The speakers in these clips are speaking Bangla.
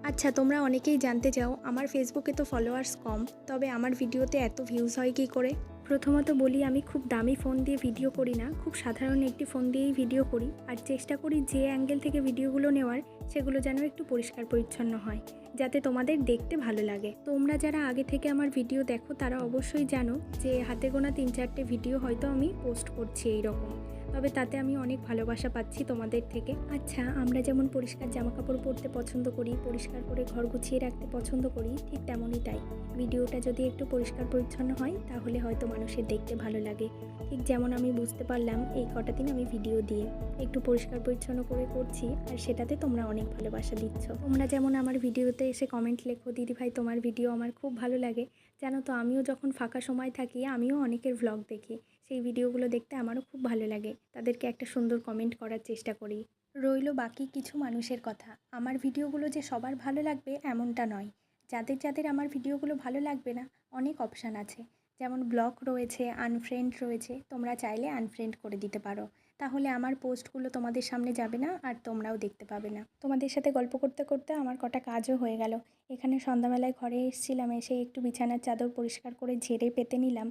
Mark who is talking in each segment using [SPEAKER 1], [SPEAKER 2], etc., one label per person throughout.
[SPEAKER 1] আচ্ছা, তোমরা অনেকেই জানতে চাও আমার ফেসবুকে তো ফলোয়ার্স কম, তবে আমার ভিডিওতে এত ভিউজ হয় কী করে। প্রথমত বলি, আমি খুব দামি ফোন দিয়ে ভিডিও করি না, খুব সাধারণ একটি ফোন দিয়েই ভিডিও করি। আর চেষ্টা করি যে অ্যাঙ্গেল থেকে ভিডিওগুলো নেওয়ার সেগুলো যেন একটু পরিষ্কার পরিচ্ছন্ন হয়, যাতে তোমাদের দেখতে ভালো লাগে। তোমরা যারা আগে থেকে আমার ভিডিও দেখো তারা অবশ্যই জানো যে হাতে গোনা 3-4টে ভিডিও হয়তো আমি পোস্ট করছি এই রকম, তবে তাতে আমি অনেক ভালোবাসা পাচ্ছি তোমাদের থেকে। আচ্ছা, আমরা যেমন পরিষ্কার জামাকাপড় পরতে পছন্দ করি, পরিষ্কার করে ঘর গুছিয়ে রাখতে পছন্দ করি, ঠিক তেমনই তাই ভিডিওটা যদি একটু পরিষ্কার পরিচ্ছন্ন হয় তাহলে হয়তো মানুষের দেখতে ভালো লাগে। ঠিক যেমন আমি বুঝতে পারলাম এই কটা দিন আমি ভিডিও দিয়ে একটু পরিষ্কার পরিচ্ছন্ন করে করছি, আর সেটাতে তোমরা অনেক ভালোবাসা দিচ্ছ। তোমরা যেমন আমার ভিডিওতে এসে কমেন্ট লেখো, দিদি ভাই তোমার ভিডিও আমার খুব ভালো লাগে। জানো তো, আমিও যখন ফাঁকা সময় থাকি আমিও অনেকের ভ্লগ দেখি, সেই ভিডিওগুলো দেখতে আমারও খুব ভালো লাগে। তাদেরকে একটা সুন্দর কমেন্ট করার চেষ্টা করি। রইল বাকি কিছু মানুষের কথা। আমার ভিডিওগুলো যে সবার ভালো লাগবে এমনটা নয়। যাদের যাদের আমার ভিডিওগুলো ভালো লাগবে না, অনেক অপশান আছে। যেমন ব্লক রয়েছে, আনফ্রেন্ড রয়েছে, তোমরা চাইলে আনফ্রেন্ড করে দিতে পারো। তাহলে আমার পোস্টগুলো তোমাদের সামনে যাবে না আর তোমরাও দেখতে পাবে না। তোমাদের সাথে গল্প করতে করতে আমার কটা কাজও হয়ে গেল। এখানে সন্ধ্যাবেলায় ঘরে এসেছিলাম, এসে একটু বিছানার চাদর পরিষ্কার করে ঝেড়ে পেতে নিলাম।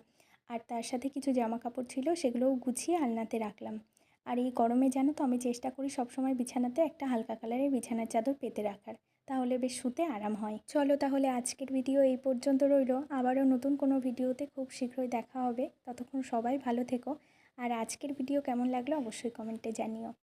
[SPEAKER 1] আর তার সাথে কিছু জামা কাপড় ছিল, সেগুলোও গুছিয়ে আলনাতে রাখলাম। আর এই গরমে জানো তো, আমি চেষ্টা করি সবসময় বিছানাতে একটা হালকা কালারের বিছানার চাদর পেতে রাখার, তাহলে বেশ শুতে আরাম হয়। চলো তাহলে আজকের ভিডিও এই পর্যন্ত রইল। আবারও নতুন কোনো ভিডিওতে খুব শীঘ্রই দেখা হবে। ততক্ষণ সবাই ভালো থেকো। আর আজকের ভিডিও কেমন লাগলো অবশ্যই কমেন্টে জানিও।